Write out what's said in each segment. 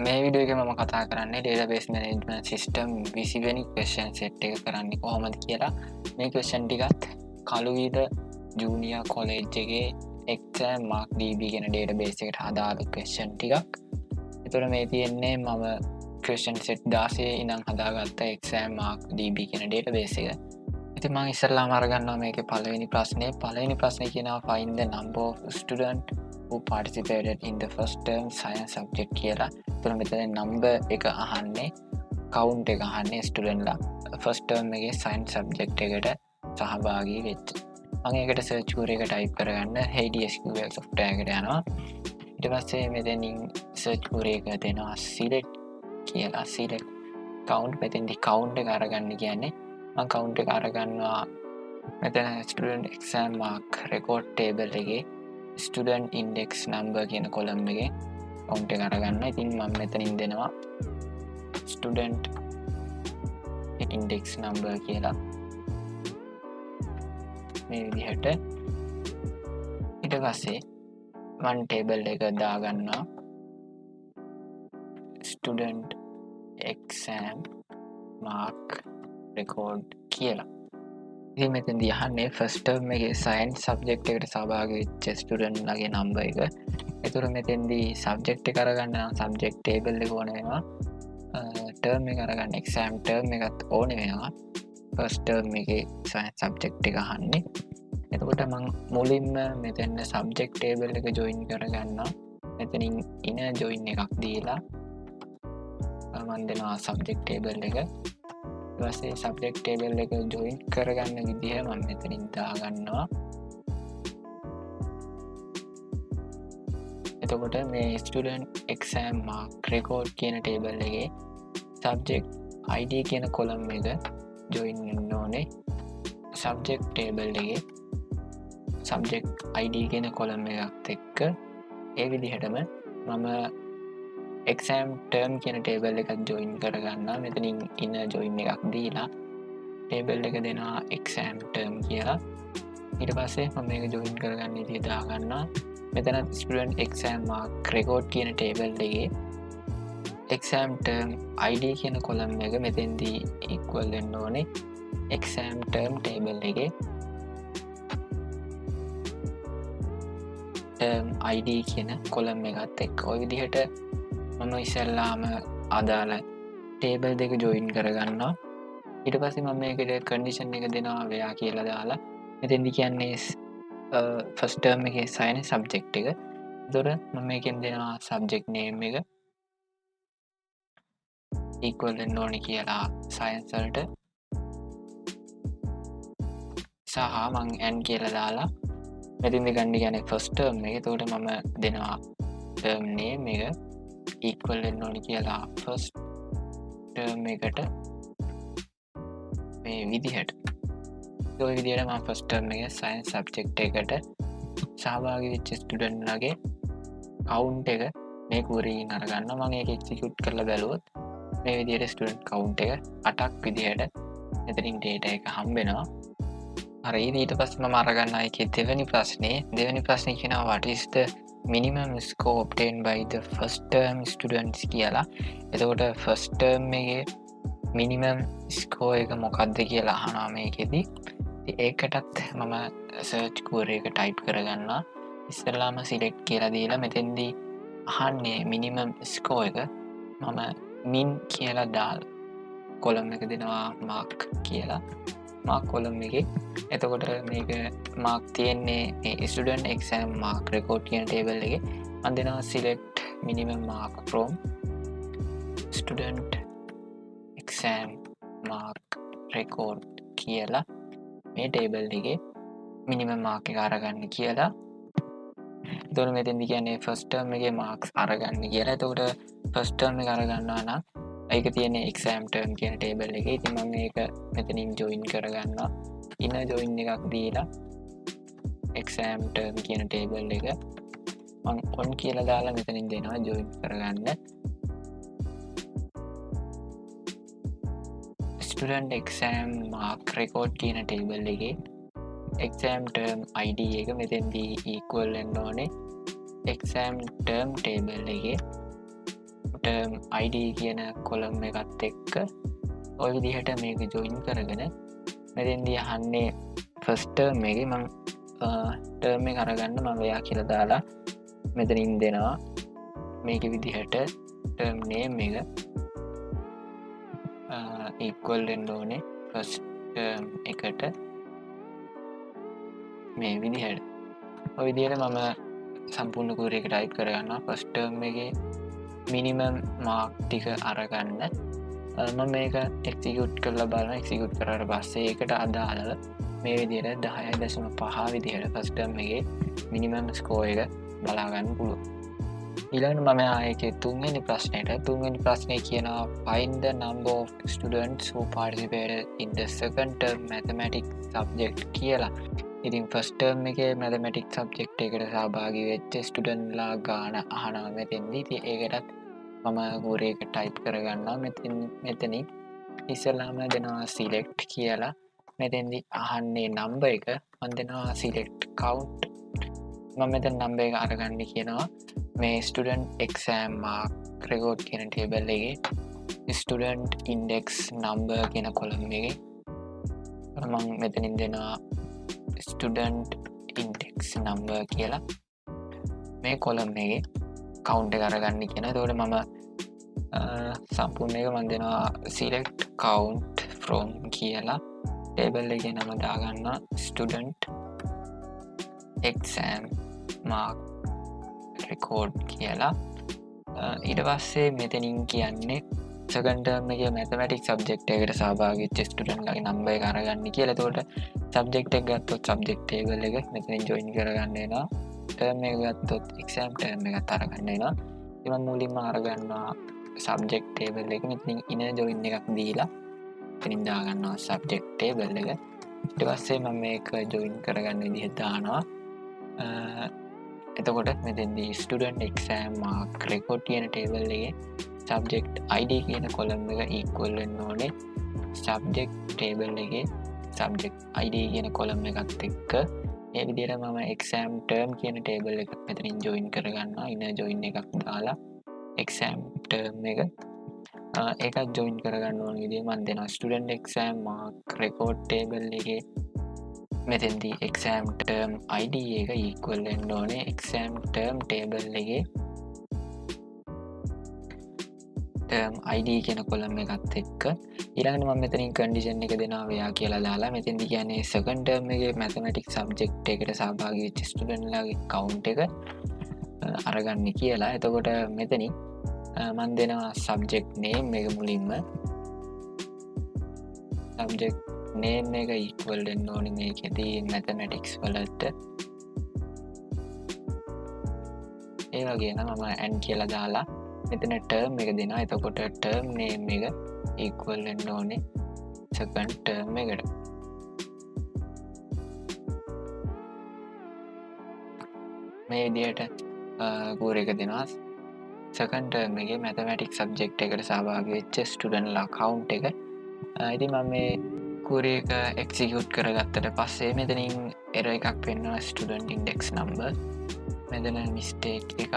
මේ වීඩියෝ එකේ මම කතා කරන්නේ database management system 20 වෙනි question set එක කරන්නේ කොහොමද කියලා. මේ question ටිකත් කළුවිද ජූනියර් කොලෙජ් එකේ exam mark db කියන database එකට අදාළ question ටිකක්. ඒතර මේ තියෙන්නේ මම question set 16 ඉඳන් හදාගත්ත exam mark db කියන database එක. ඉතින් මම ඉස්සෙල්ලාම අරගන්නවා මේකේ පළවෙනි ප්‍රශ්නේ කියනවා find the number of student who participated in the first term science subject කියලා. එතකොට මෙතන number එක අහන්නේ count එක අහන්නේ student ලා first term එකේ science subject එකට සහභාගී වෙච්ච. මම ඒකට search query එක type කරගන්න SQL software එකට යනවා. ඊට පස්සේ මෙතනින් search query එක දෙනවා select කියලා. select count මෙතෙන්දි count එක අරගන්න කියන්නේ මම count එක අරගන්නවා මෙතන student exam mark record table එකේ student index number කියන column එකේ count එක අරගන්න. ඉතින් මම මෙතනින් දෙනවා student index number කියලා මේ විදිහට. ඊට පස්සේ මම table එක දාගන්නවා student exam mark record කියලා. ඉතින් මෙතෙන්දී අහන්නේ first term එකේ science subject එකට සහභාගී වෙච්ච student ලගේ number එක. ඒතර මෙතෙන්දී subject එක අරගන්න නම් subject table එක ඕන වෙනවා. term එක අරගන්න exam term එකත් ඕන වෙනවා. first term එකේ science subject එක අහන්නේ. එතකොට මම මුලින්ම මෙතන subject table එක join කරගන්නවා. මෙතනින් inner join එකක් දීලා මම දෙනවා subject table එක. ඊපස්සේ subject table එක join කරගන්න විදිහ මම මෙතනින් දාගන්නවා. එතකොට මේ student exam mark record කියන table එකේ subject id කියන column එක join වෙන්න ඕනේ. subject table එකේ subject id කියන column එකත් එක්ක ඒ විදිහටම මම exam term කියන table එකත් join කරගන්නවා. මෙතනින් inner join එකක් දීලා table එක දෙනවා exam term කියලා. ඊට පස්සේ මම මේක join කරගන්න විදිහ දාගන්නවා. මෙතන student exam mark record කියන table එකේ exam term id කියන column එක මෙතෙන්දී equal වෙන්න ඕනේ exam term table එකේ term id කියන column එකත් එක්ක. ඔය විදිහට මම ඉස්සෙල්ලාම අදාළ table දෙක join කරගන්නවා. ඊට පස්සේ මම මේකට condition එක දෙනවා where කියලා දාලා මෙතෙන්දි කියන්නේ first term එකේ science subject එක. ඒතර මම මේකෙන් දෙනවා subject name එක equal වෙන්න ඕනේ කියලා science වලට සහ මම n කියලා දාලා මෙතෙන්දි ගන්න කියන්නේ first term එක. ඒතකොට මම දෙනවා term name එක equal වෙන්න ඕනේ කියලා first term එකට මේ විදිහට. ඔය විදිහට මම first term එකේ science subject එකට සහභාගී වෙච්ච student ලගේ count එක මේ query එකෙන් අරගන්නවා. මම ඒක execute කරලා බැලුවොත් මේ විදිහට student count එක 8ක් විදිහට මෙතනින් data එක හම්බ වෙනවා. හරි. ඊට පස්සේ මම අරගන්නවා ඒකේ දෙවෙනි ප්‍රශ්නේ කියනවා what is the minimum score obtained by the first term students කියලා. එතකොට first term එකේ minimum score එක මොකක්ද කියලා අහනවා මේකෙදි. ඒකටත් මම search query එක type කරගන්නවා. ඉස්සෙල්ලාම select කියලා දීලා මෙතෙන්දී අහන්නේ minimum score එක මම min කියලා දාලා column එක දෙනවා mark කියලා. mark column එකේ එතකොට මේක mark තියෙන්නේ මේ student exam mark record කියන table එකේ. මම දෙනවා select minimum mark from student exam mark record කියලා මේ table එකේ minimum mark එක අරගන්න කියලා. එතකොට මෙතෙන්දි කියන්නේ first term එකේ marks අරගන්න කියලා. එතකොට first term එක අරගන්නවා නම් ඒක තියෙන්නේ exam term කියන table එකේ. ඉතින් මම මේක මෙතනින් join කරගන්නවා. inner join එකක් දීලා exam term කියන table එක මම on කියලා දාලා මෙතනින් දෙනවා join කරගන්න. student exam mark record කියන table එකේ exam term id එක මෙතෙන්දී equal වෙන්න ඕනේ exam term table එකේ term id කියන කොලම් එකත් එක්ක ඔය විදිහට මේක ජොයින් කරගෙන මෙතෙන්දී අහන්නේ ෆස්ට් ටර්ම් එකේ මම ටර්ම් එක අරගන්න මම එයා කියලා දාලා මෙතනින් දෙනවා මේක විදිහට ටර්ම් නේම් එක equal වෙන්න ඕනේ ෆස්ට් ටර්ම් එකට මේ විදිහට ඔය විදිහට මම සම්පූර්ණ කෝඩ් එක ටයිප් කරගන්නවා ෆස්ට් ටර්ම් එකේ මිනිමම් මාක් ටික අරගන්න මම මේක එක්සිකියුට් කරලා බලනවා එක්සිකියුට් කරාට පස්සේ ඒකට අදාළව මේ විදිහට 10.5 විදිහට ෆස්ට් ටර්ම් එකේ මිනිමම් ස්කෝර් එක බලා ගන්න පුළුවන් ඊළඟට මම ආයේ තුන්වෙනි ප්‍රශ්නේ කියනවා find the number of students who participated in the second term mathematics subject කියලා ඉතින් ෆස්ට් ටර්ම් එකේ මැතමැටික්ස් සබ්ජෙක්ට් එකට සහභාගී වෙච්ච ස්ටුඩන්ට්ලා ගාන අහනවා මෙතෙන්දී. ඉතින් ඒකටත් මම කෝඩ් එක ටයිප් කරගන්නවා මෙතනින් ඉස්සෙල්ලාම දෙනවා select කියලා. මෙතෙන්දී අහන්නේ number එක මම දෙනවා select count. මම මෙතන number එක අරගන්න කියනවා මේ student exam mark record කියන table එකේ student index number කියන column එකේ මම මෙතනින් දෙනවා student index number කියලා මේ කොලම් එකේ count එක අරගන්න කියන. එතකොට මම සම්පූර්ණ එක මම දෙනවා select count from කියලා table එකේ නම දාගන්නවා student exam mark record කියලා. ඊට පස්සේ මෙතනින් කියන්නේ second term එකේ mathematics subject එකට සහභාගී වෙච්ච student ලාගේ number එක අරගන්න කියලා. එතකොට subject එක ගත්තොත් subject table එක මෙතනින් join කරගන්න වෙනවා. term එක ගත්තොත් exam term එකත් අරගන්න වෙනවා. ඉතින් මම මුලින්ම අරගන්නවා subject table එක මෙතනින් inner join එකක් දීලා මෙතනින් දාගන්නවා subject table එක. ඊට පස්සේ මම මේක join කරගන්න විදිහ දානවා. එතකොට මෙතෙන්දී student exam mark record කියන table එකේ subject id කියන column එක equal වෙන්න ඕනේ subject table එකේ subject id කියන column එකත් එක්ක මේ විදිහට මම exam term කියන table එකත් මෙතනින් join කරගන්නවා inner join එකක් දාලා exam term එක ඒකත් join කරගන්න ඕන විදිහ මම දෙනවා student exam mark record table එකේ මෙතෙන්දී exam term id එක equal වෙන්න ඕනේ exam term table එකේ term id කියන column එකත් එක්ක ඊළඟට මම මෙතනින් condition එක දෙනවා වෙයා කියලා දාලා මෙතෙන්දී කියන්නේ second term එකේ mathematics subject එකට සහභාගී වෙච්ච student ලාගේ count එක අරගන්න කියලා. එතකොට මෙතනින් මම දෙනවා subject name එක මුලින්ම subject name එක equal වෙන්න ඕනේ මේකෙදී mathematics වලට. ඒ වගේම මම n කියලා දාලා මෙතන term එක දෙනවා. එතකොට term name එක equal වෙන්න ඕනේ second term එකට. මේ විදිහට කෝඩ් එක දෙනවා second term එකේ mathematics subject එකට සහභාගී වෙච්ච student ලා count එක. ඉතින් මම මේ කෝඩ් එක execute කරගත්තට පස්සේ මෙතනින් error එකක් වෙනවා student index number. මෙතන mistake එකක්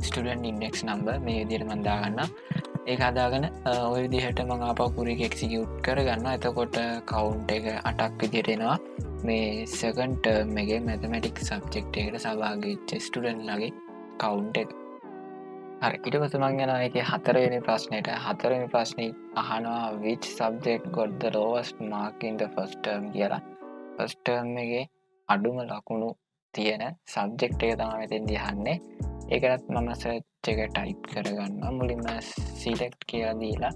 student index number මේ විදිහට මම දාගන්නවා. ඒක හදාගෙන ওই විදිහට මම ආපහු කෝඩ් එක execute කරගන්නවා. එතකොට count එක 8ක් විදිහට එනවා. මේ second term එකේ mathematics subject එකට සහභාගී වෙච්ච student ලාගේ count එක. හරි ඊට පස්සේ මම යනවා ඒකේ හතරවෙනි ප්‍රශ්නෙට. හතරවෙනි ප්‍රශ්නේ අහනවා which subject got the lowest mark in the first term කියලා. first term එකේ අඩුම ලකුණු තියෙන subject එක තමයි මෙතෙන්දී අහන්නේ. ඒකටත් මම search එක type කරගන්නවා. මුලින්ම select කියලා දීලා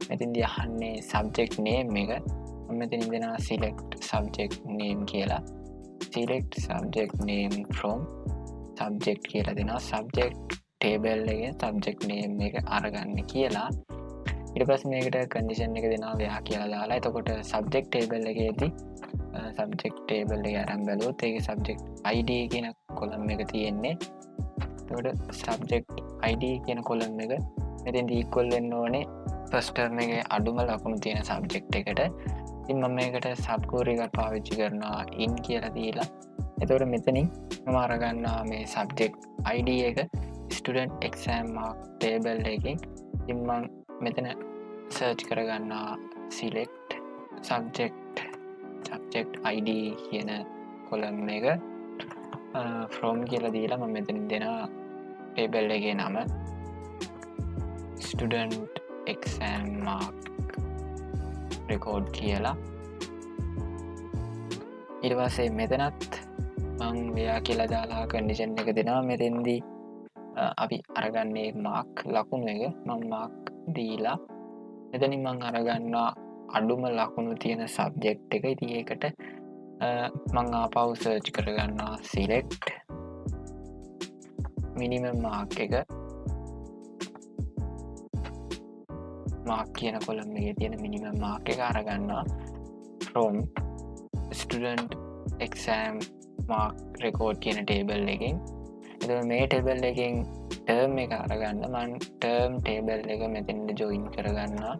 මෙතෙන්දී අහන්නේ subject name එක. මම මෙතනින් දෙනවා select subject name කියලා. select subject name from subject කියලා දෙනවා. subject table එකේ subject name එක අරගන්න කියලා. ඊට පස්සේ මේකට condition එක දෙනවා වෙයා කියලා දාලා. එතකොට subject table එකේදී subject table එක අරන් බලුවොත් ඒකේ subject id කියන column එක තියෙන්නේ. එතකොට subject id කියන column එක මෙතෙන්දී equal වෙන්න ඕනේ first term එකේ අඩුම ලකුණු තියෙන subject එකට. ඉතින් මම මේකට sub query එකක් පාවිච්චි කරනවා in කියලා දීලා එතකොට මෙතනින් මම අරගන්නවා මේ subject ID එක student exam mark table එකකින්. ඉතින් මම මෙතන search කරගන්නවා select subject ID කියන column එක from කියලා දීලා මම මෙතනින් දෙනවා table එකේ නම student exam mark record කියලා. ඊට පස්සේ මෙතනත් මං මෙයා කියලා දාලා කන්ඩිෂන් එක දෙනවා. මෙතෙන්දී අපි අරගන්නේ මාක් ලකුණු එක. මම මාක් දීලා මෙතනින් මං අරගන්නවා අඩුම ලකුණු තියෙන සබ්ජෙක්ට් එක. ඉතින් ඒකට මං ආපහු සර්ච් කරගන්නවා select minimum mark එක. මාක් කියන කොලම් එකේ තියෙන minimum mark එක අරගන්නවා from student exam mark record කියන table එකෙන්. එතකොට මේ table එකෙන් term එක අරගන්න මම term table එක මෙතෙන්ට join කරගන්නවා.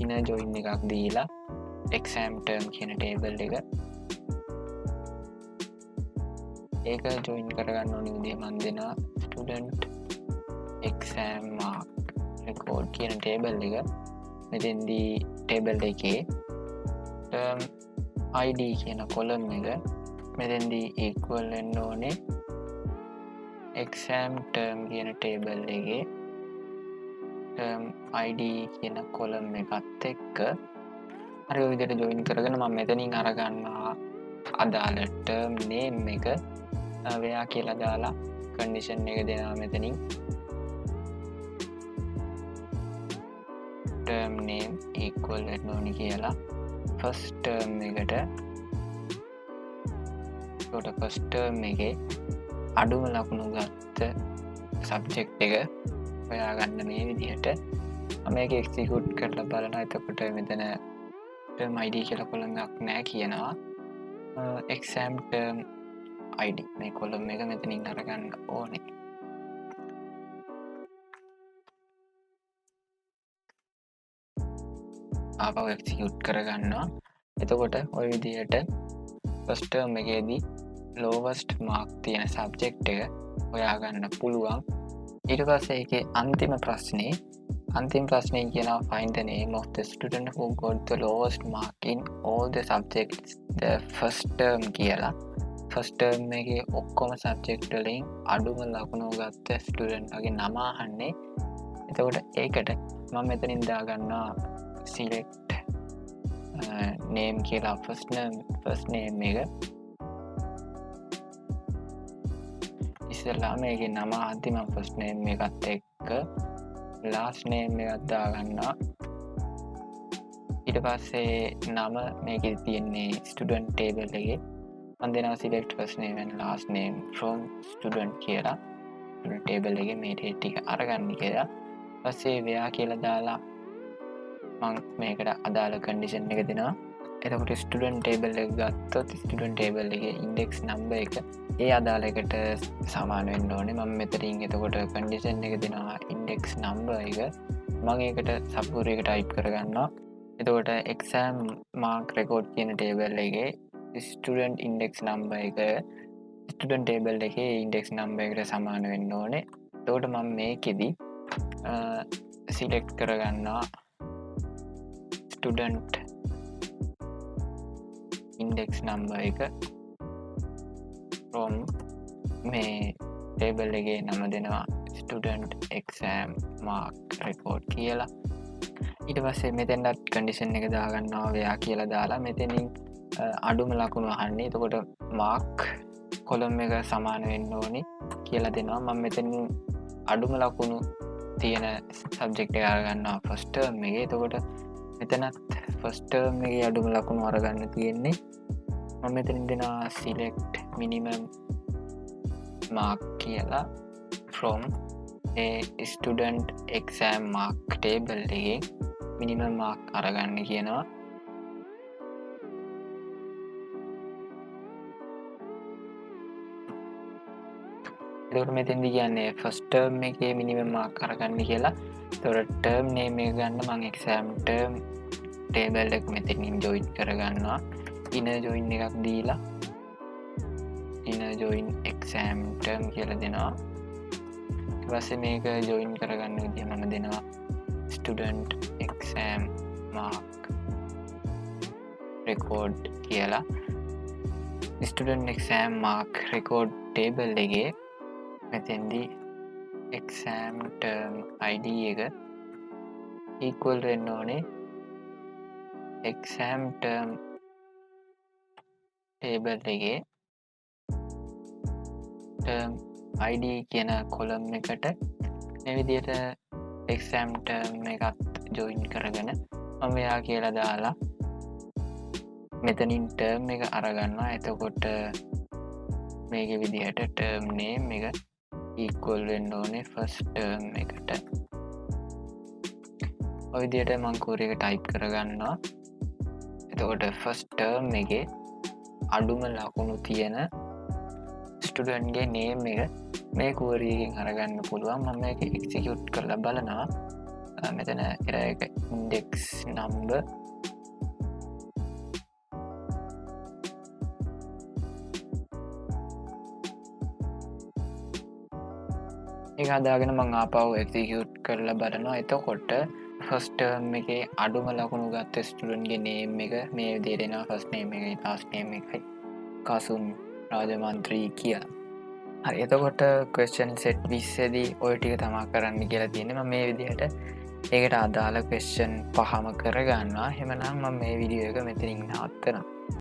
inner join එකක් දීලා exam term කියන table එක ඒක join කරගන්න ඕනේ විදිහ මම දෙනවා student exam mark record කියන table එක. මෙතෙන්දී table එකේ term ID කියන column එක මෙතෙන්දී equal වෙන්න ඕනේ exam term කියන table එකේ term ID කියන column එකත් එක්ක අර ඔය විදිහට join කරගෙන මම මෙතනින් අරගන්නවා අදාළ term name එක ව්‍යා කියලා දාලා condition එක දෙනවා මෙතනින් term name equal වෙන්න ඕනේ කියලා first term එකට. ඒකට first term එකේ අඩුම ලකුණු ගත්ත subject එක හොයාගන්න මේ විදිහට මම මේක execute කරලා බලනවා. එතකොට මෙතන term ID කියලා column එකක් නැහැ කියනවා. exam term ID මේ column එක මෙතනින් අරගන්න ඕනේ. ආපහු execute කරගන්නවා. එතකොට ওই විදිහට first term එකේදී lowest mark තියෙන subject එක හොයාගන්න පුළුවන්. ඊට පස්සේ ඒකේ අන්තිම ප්‍රශ්නේ කියනවා find the name of the student who got the lowest mark in all the subjects the first term කියලා. first term එකේ ඔක්කොම subject වලින් අඩුම ලකුණු ගත්ත student ගේ නම අහන්නේ. එතකොට ඒකට මම මෙතනින් දාගන්නවා select name කියලා first name එක. ඉස්සෙල්ලා මේකේ නම අන්තිම first name එකත් එක්ක last name එකක් දාගන්නවා. ඊට පස්සේ නම මේකේ තියෙන්නේ student table එකේ මම දෙනවා select first name and last name from student කියලා. student table එකේ මේ ටික අරගන්න කියලා. ඊපස්සේ ව්‍යා කියලා දාලා මම මේකට අදාළ condition එක දෙනවා. එතකොට student table එක ගත්තොත් student table එකේ index number එක ඒ අදාළ එකට සමාන වෙන්න ඕනේ. මම මෙතනින් එතකොට condition එක දෙනවා index number එක. මම ඒකට සබ්ගුරු එක type කරගන්නවා. එතකොට exam mark record කියන table එකේ student index number එක student table එකේ index number එකට සමාන වෙන්න ඕනේ. එතකොට මම මේකෙදි select කරගන්නවා student index number එක from මේ table එකේ නම දෙනවා student exam mark record කියලා. ඊට පස්සේ මෙතෙන්ට condition එක දාගන්නවා ව්‍යා කියලා දාලා මෙතනින් අඩුම ලකුණු අහන්නේ. එතකොට mark column එක සමාන වෙන්න ඕනේ කියලා දෙනවා. මම මෙතනින් අඩුම ලකුණු තියෙන subject එක අරගන්නවා first term එකේ. එතකොට මෙතනත් first term එකේ අඩුම ලකුණු අරගන්න තියෙන්නේ. මම මෙතනින් දෙනවා select minimum mark කියලා from a student exam mark table එකේ minimum mark අරගන්න කියනවා. එතකොට මෙතෙන්දි කියන්නේ first term එකේ minimum mark අරගන්න කියලා. එතකොට term name එක ගන්න මම exam term table එක මෙතනින් join කරගන්නවා. inner join එකක් දීලා beginner join exam term කියලා දෙනවා. ඊට පස්සේ මේක join කරගන්න විදිය මම දෙනවා student exam mark record කියලා. student exam mark record table එකේ මෙතෙන්දී exam term id එක equal වෙන්න ඕනේ exam term table එකේ term id කියන column එකට මේ විදිහට exam term එකත් join කරගෙන මම එයා කියලා දාලා මෙතනින් term එක අරගන්නවා. එතකොට මේක විදිහට term name එක equal වෙන්න ඕනේ first term එකට. ඔය විදිහට මම query එක type කරගන්නවා. එතකොට first term එකේ අඩුම ලකුණු තියෙන ස්ටුඩන්ට් ගේ name එක මේ query එකෙන් අරගන්න පුළුවන්. මම මේක execute කරලා බලනවා. මෙතන error එක index number ඒක හදාගෙන මම ආපහු execute කරලා බලනවා. එතකොට first term එකේ අඩුම ලකුණු ගත්ත ස්ටුඩන්ට් ගේ name එක මේ විදිහට එනවා. first name එකයි last name එකයි කසුන් රාජමන්ත්‍රී කියලා. හරි, එතකොට question set 20 දී ඔය ටික තමයි කරන්න කියලා තියෙන්නේ. මම මේ විදිහට ඒකට අදාළ question 5ම කරගන්නවා. එහෙමනම් මම මේ වීඩියෝ එක මෙතනින් නවත්තනවා.